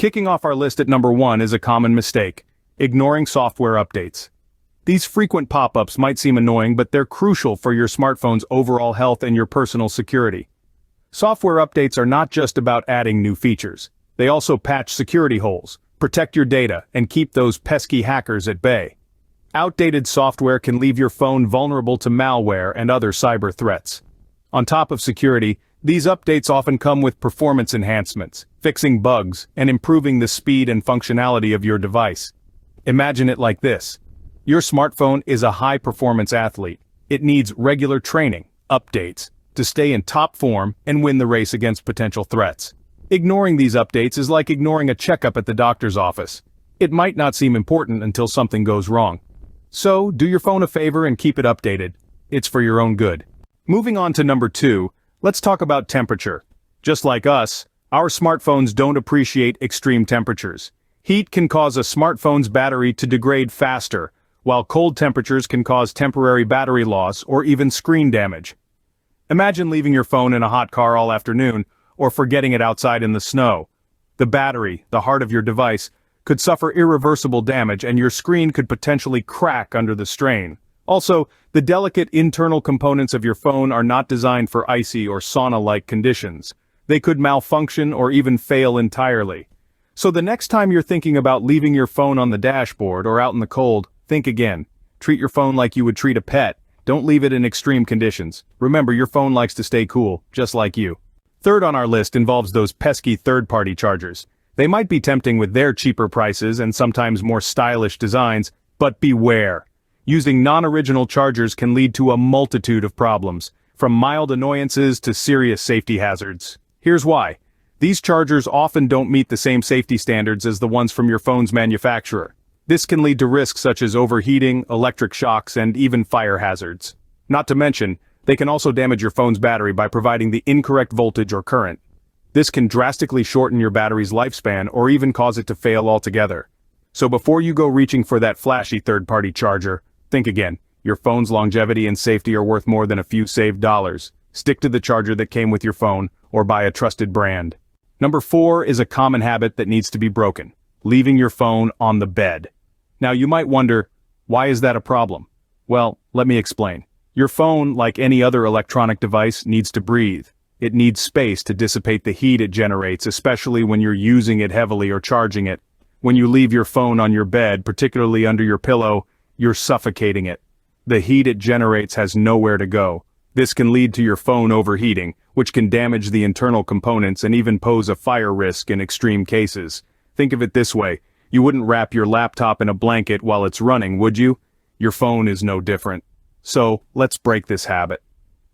Kicking off our list at number 1 is a common mistake: ignoring software updates. These frequent pop-ups might seem annoying, but they're crucial for your smartphone's overall health and your personal security. Software updates are not just about adding new features. They also patch security holes, protect your data, and keep those pesky hackers at bay. Outdated software can leave your phone vulnerable to malware and other cyber threats. On top of security, these updates often come with performance enhancements, fixing bugs, and improving the speed and functionality of your device. Imagine it like this. Your smartphone is a high-performance athlete. It needs regular training, updates, to stay in top form and win the race against potential threats. Ignoring these updates is like ignoring a checkup at the doctor's office. It might not seem important until something goes wrong. So, do your phone a favor and keep it updated. It's for your own good. Moving on to number 2, let's talk about temperature. Just like us, our smartphones don't appreciate extreme temperatures. Heat can cause a smartphone's battery to degrade faster, while cold temperatures can cause temporary battery loss or even screen damage. Imagine leaving your phone in a hot car all afternoon, or forgetting it outside in the snow. The battery, the heart of your device, could suffer irreversible damage and your screen could potentially crack under the strain. Also, the delicate internal components of your phone are not designed for icy or sauna-like conditions. They could malfunction or even fail entirely. So the next time you're thinking about leaving your phone on the dashboard or out in the cold, think again. Treat your phone like you would treat a pet. Don't leave it in extreme conditions. Remember, your phone likes to stay cool, just like you. Third on our list involves those pesky third-party chargers. They might be tempting with their cheaper prices and sometimes more stylish designs, but beware. Using non-original chargers can lead to a multitude of problems, from mild annoyances to serious safety hazards. Here's why. These chargers often don't meet the same safety standards as the ones from your phone's manufacturer. This can lead to risks such as overheating, electric shocks, and even fire hazards. Not to mention, they can also damage your phone's battery by providing the incorrect voltage or current. This can drastically shorten your battery's lifespan or even cause it to fail altogether. So before you go reaching for that flashy third-party charger, think again. Your phone's longevity and safety are worth more than a few saved dollars. Stick to the charger that came with your phone, or buy a trusted brand. Number 4 is a common habit that needs to be broken: leaving your phone on the bed. Now you might wonder, why is that a problem? Well, let me explain. Your phone, like any other electronic device, needs to breathe. It needs space to dissipate the heat it generates, especially when you're using it heavily or charging it. When you leave your phone on your bed, particularly under your pillow, you're suffocating it. The heat it generates has nowhere to go. This can lead to your phone overheating, which can damage the internal components and even pose a fire risk in extreme cases. Think of it this way. You wouldn't wrap your laptop in a blanket while it's running, would you? Your phone is no different. So, let's break this habit.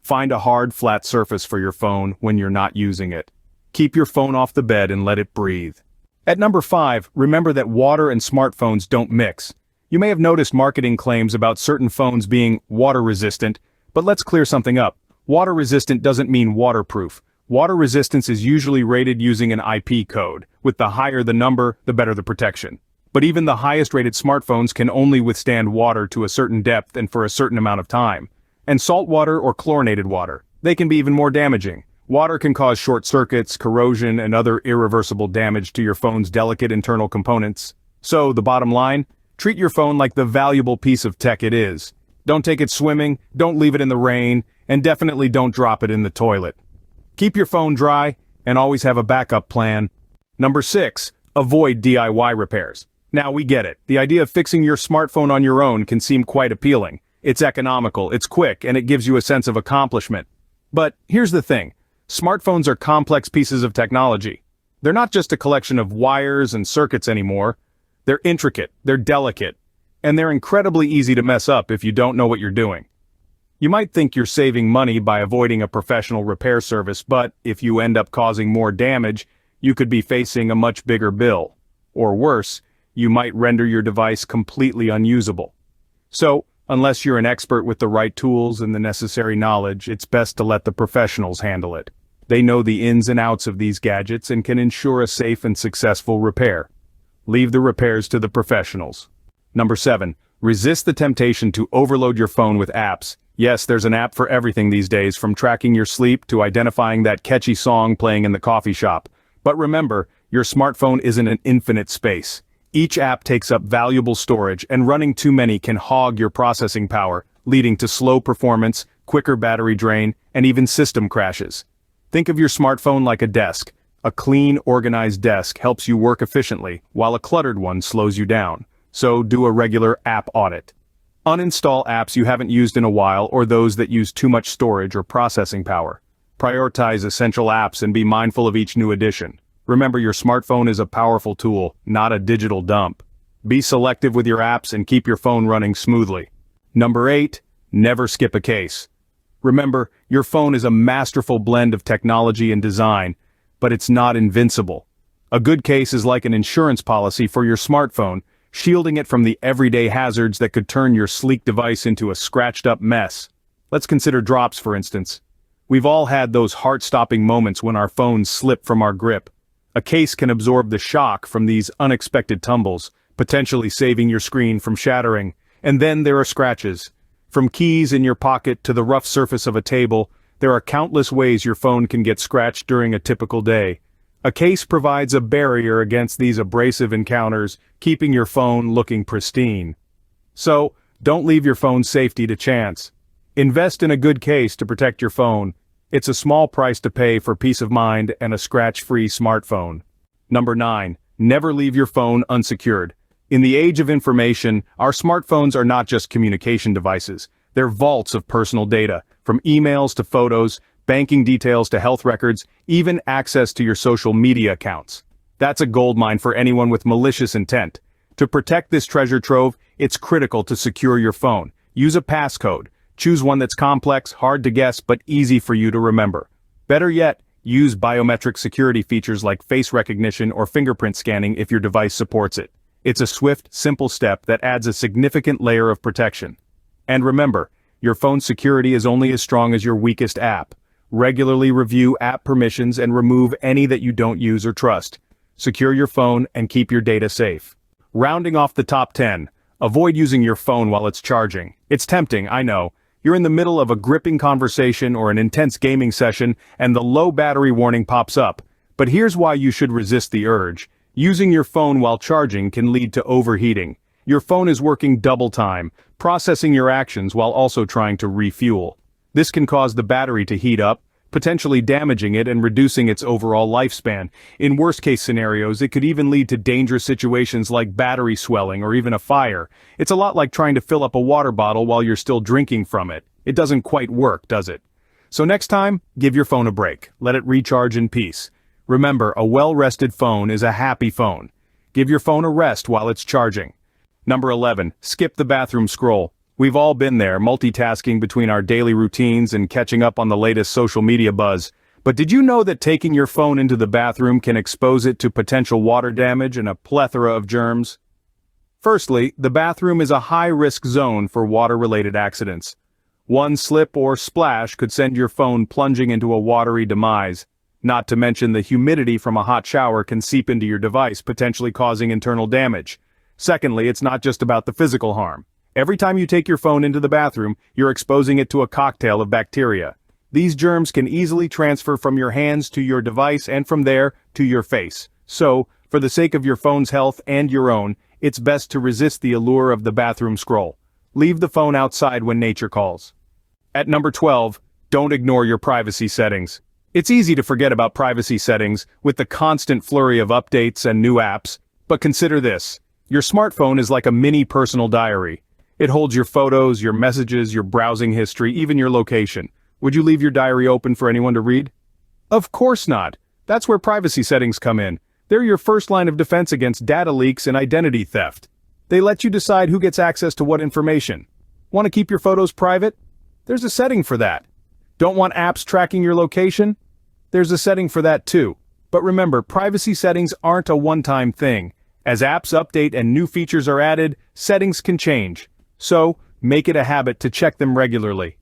Find a hard, flat surface for your phone when you're not using it. Keep your phone off the bed and let it breathe. At number 5, remember that water and smartphones don't mix. You may have noticed marketing claims about certain phones being water-resistant, but let's clear something up. Water-resistant doesn't mean waterproof. Water resistance is usually rated using an IP code. With the higher the number, the better the protection. But even the highest rated smartphones can only withstand water to a certain depth and for a certain amount of time. And salt water or chlorinated water, they can be even more damaging. Water can cause short circuits, corrosion, and other irreversible damage to your phone's delicate internal components. So, the bottom line? Treat your phone like the valuable piece of tech it is. Don't take it swimming, don't leave it in the rain, and definitely don't drop it in the toilet. Keep your phone dry, and always have a backup plan. Number 6, avoid DIY repairs. Now we get it. The idea of fixing your smartphone on your own can seem quite appealing. It's economical, it's quick, and it gives you a sense of accomplishment. But here's the thing. Smartphones are complex pieces of technology. They're not just a collection of wires and circuits anymore. They're intricate, they're delicate, and they're incredibly easy to mess up if you don't know what you're doing. You might think you're saving money by avoiding a professional repair service, but if you end up causing more damage, you could be facing a much bigger bill. Or worse, you might render your device completely unusable. So, unless you're an expert with the right tools and the necessary knowledge, it's best to let the professionals handle it. They know the ins and outs of these gadgets and can ensure a safe and successful repair. Leave the repairs to the professionals. Number 7, resist the temptation to overload your phone with apps. Yes, there's an app for everything these days, from tracking your sleep to identifying that catchy song playing in the coffee shop. But remember, Your smartphone isn't an infinite space. Each app takes up valuable storage, and running too many can hog your processing power, leading to slow performance, quicker battery drain, and even system crashes. Think of your smartphone like a desk. A clean, organized desk helps you work efficiently, while a cluttered one slows you down. So do a regular app audit. Uninstall apps you haven't used in a while or those that use too much storage or processing power. Prioritize essential apps and be mindful of each new addition. Remember, your smartphone is a powerful tool, not a digital dump. Be selective with your apps and keep your phone running smoothly. Number 8, never skip a case. Remember, your phone is a masterful blend of technology and design, but it's not invincible. A good case is like an insurance policy for your smartphone, shielding it from the everyday hazards that could turn your sleek device into a scratched-up mess. Let's consider drops, for instance. We've all had those heart-stopping moments when our phones slip from our grip. A case can absorb the shock from these unexpected tumbles, potentially saving your screen from shattering. And then there are scratches. From keys in your pocket to the rough surface of a table, there are countless ways your phone can get scratched during a typical day. A case provides a barrier against these abrasive encounters, keeping your phone looking pristine. So, don't leave your phone's safety to chance. Invest in a good case to protect your phone. It's a small price to pay for peace of mind and a scratch-free smartphone. Number 9. Never leave your phone unsecured. In the age of information, our smartphones are not just communication devices. They're vaults of personal data, from emails to photos, banking details to health records, even access to your social media accounts. That's a goldmine for anyone with malicious intent. To protect this treasure trove, it's critical to secure your phone. Use a passcode. Choose one that's complex, hard to guess, but easy for you to remember. Better yet, use biometric security features like face recognition or fingerprint scanning if your device supports it. It's a swift, simple step that adds a significant layer of protection. And remember, your phone's security is only as strong as your weakest app. Regularly review app permissions and remove any that you don't use or trust. Secure your phone and keep your data safe. Rounding off the top 10, avoid using your phone while it's charging. It's tempting, I know. You're in the middle of a gripping conversation or an intense gaming session, and the low battery warning pops up. But here's why you should resist the urge. Using your phone while charging can lead to overheating. Your phone is working double time, processing your actions while also trying to refuel. This can cause the battery to heat up, potentially damaging it and reducing its overall lifespan. In worst-case scenarios, it could even lead to dangerous situations like battery swelling or even a fire. It's a lot like trying to fill up a water bottle while you're still drinking from it. It doesn't quite work, does it? So next time, give your phone a break. Let it recharge in peace. Remember, a well-rested phone is a happy phone. Give your phone a rest while it's charging. Number 11, skip the bathroom scroll. We've all been there, multitasking between our daily routines and catching up on the latest social media buzz. But did you know that taking your phone into the bathroom can expose it to potential water damage and a plethora of germs? Firstly, the bathroom is a high-risk zone for water-related accidents. One slip or splash could send your phone plunging into a watery demise. Not to mention the humidity from a hot shower can seep into your device, potentially causing internal damage. Secondly, it's not just about the physical harm. Every time you take your phone into the bathroom, you're exposing it to a cocktail of bacteria. These germs can easily transfer from your hands to your device and from there to your face. So, for the sake of your phone's health and your own, it's best to resist the allure of the bathroom scroll. Leave the phone outside when nature calls. At number 12, don't ignore your privacy settings. It's easy to forget about privacy settings with the constant flurry of updates and new apps, but consider this. Your smartphone is like a mini personal diary. It holds your photos, your messages, your browsing history, even your location. Would you leave your diary open for anyone to read? Of course not. That's where privacy settings come in. They're your first line of defense against data leaks and identity theft. They let you decide who gets access to what information. Want to keep your photos private? There's a setting for that. Don't want apps tracking your location? There's a setting for that too. But remember, privacy settings aren't a one-time thing. As apps update and new features are added, settings can change. So, make it a habit to check them regularly.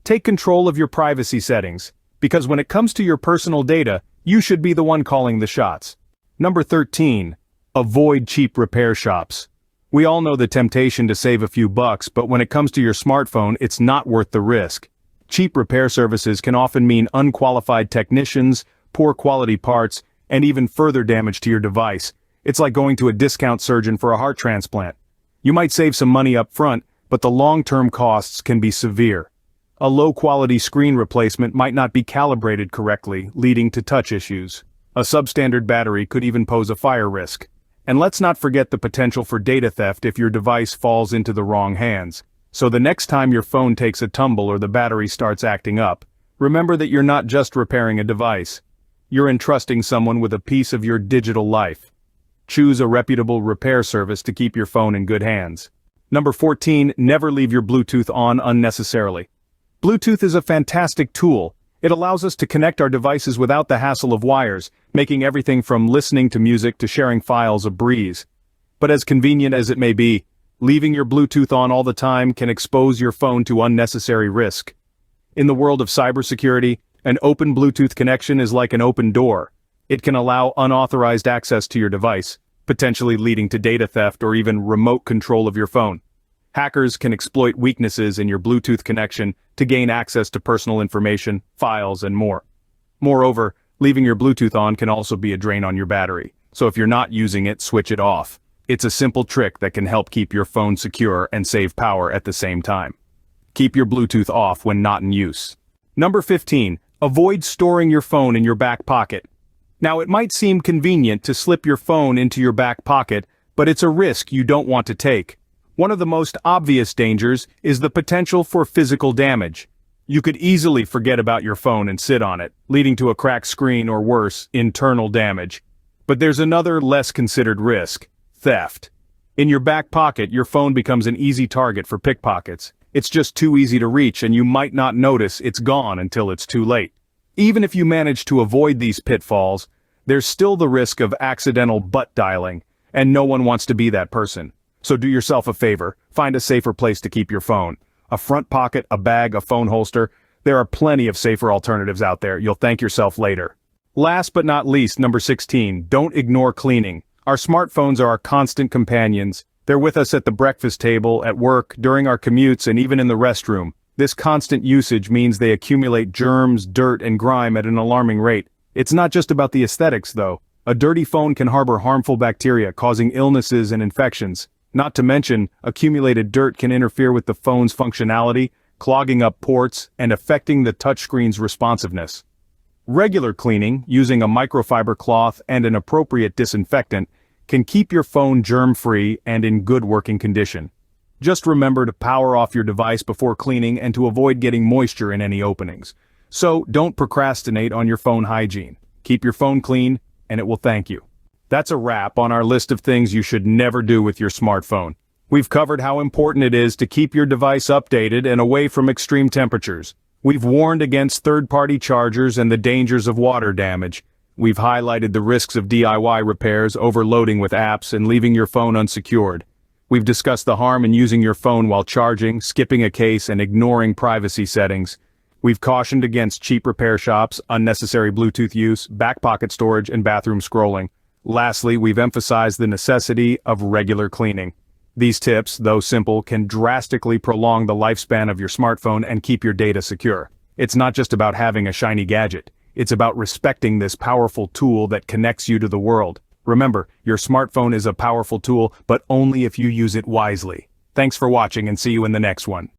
Take control of your privacy settings, because when it comes to your personal data, you should be the one calling the shots. Number 13. Avoid cheap repair shops. We all know the temptation to save a few bucks, but when it comes to your smartphone, it's not worth the risk. Cheap repair services can often mean unqualified technicians, poor quality parts, and even further damage to your device. It's like going to a discount surgeon for a heart transplant. You might save some money up front, but the long-term costs can be severe. A low-quality screen replacement might not be calibrated correctly, leading to touch issues. A substandard battery could even pose a fire risk. And let's not forget the potential for data theft if your device falls into the wrong hands. So the next time your phone takes a tumble or the battery starts acting up, remember that you're not just repairing a device. You're entrusting someone with a piece of your digital life. Choose a reputable repair service to keep your phone in good hands. Number 14, never leave your Bluetooth on unnecessarily. Bluetooth is a fantastic tool. It allows us to connect our devices without the hassle of wires, making everything from listening to music to sharing files a breeze. But as convenient as it may be, leaving your Bluetooth on all the time can expose your phone to unnecessary risk. In the world of cybersecurity, an open Bluetooth connection is like an open door. It can allow unauthorized access to your device, potentially leading to data theft or even remote control of your phone. Hackers can exploit weaknesses in your Bluetooth connection to gain access to personal information, files, and more. Moreover, leaving your Bluetooth on can also be a drain on your battery, so if you're not using it, switch it off. It's a simple trick that can help keep your phone secure and save power at the same time. Keep your Bluetooth off when not in use. Number 15, avoid storing your phone in your back pocket. Now, it might seem convenient to slip your phone into your back pocket, but it's a risk you don't want to take. One of the most obvious dangers is the potential for physical damage. You could easily forget about your phone and sit on it, leading to a cracked screen or worse, internal damage. But there's another less considered risk: theft. In your back pocket, your phone becomes an easy target for pickpockets. It's just too easy to reach and you might not notice it's gone until it's too late. Even if you manage to avoid these pitfalls, there's still the risk of accidental butt dialing, and no one wants to be that person. So do yourself a favor, find a safer place to keep your phone. A front pocket, a bag, a phone holster. There are plenty of safer alternatives out there. You'll thank yourself later. Last but not least, number 16, don't ignore cleaning. Our smartphones are our constant companions. They're with us at the breakfast table, at work, during our commutes, and even in the restroom. This constant usage means they accumulate germs, dirt, and grime at an alarming rate. It's not just about the aesthetics, though. A dirty phone can harbor harmful bacteria, causing illnesses and infections. Not to mention, accumulated dirt can interfere with the phone's functionality, clogging up ports, and affecting the touchscreen's responsiveness. Regular cleaning, using a microfiber cloth and an appropriate disinfectant, can keep your phone germ-free and in good working condition. Just remember to power off your device before cleaning and to avoid getting moisture in any openings. So, don't procrastinate on your phone hygiene. Keep your phone clean, and it will thank you. That's a wrap on our list of things you should never do with your smartphone. We've covered how important it is to keep your device updated and away from extreme temperatures. We've warned against third-party chargers and the dangers of water damage. We've highlighted the risks of DIY repairs, overloading with apps, and leaving your phone unsecured. We've discussed the harm in using your phone while charging, skipping a case, and ignoring privacy settings. We've cautioned against cheap repair shops, unnecessary Bluetooth use, back pocket storage, and bathroom scrolling. Lastly, we've emphasized the necessity of regular cleaning. These tips, though simple, can drastically prolong the lifespan of your smartphone and keep your data secure. It's not just about having a shiny gadget. It's about respecting this powerful tool that connects you to the world. Remember, your smartphone is a powerful tool, but only if you use it wisely. Thanks for watching and see you in the next one.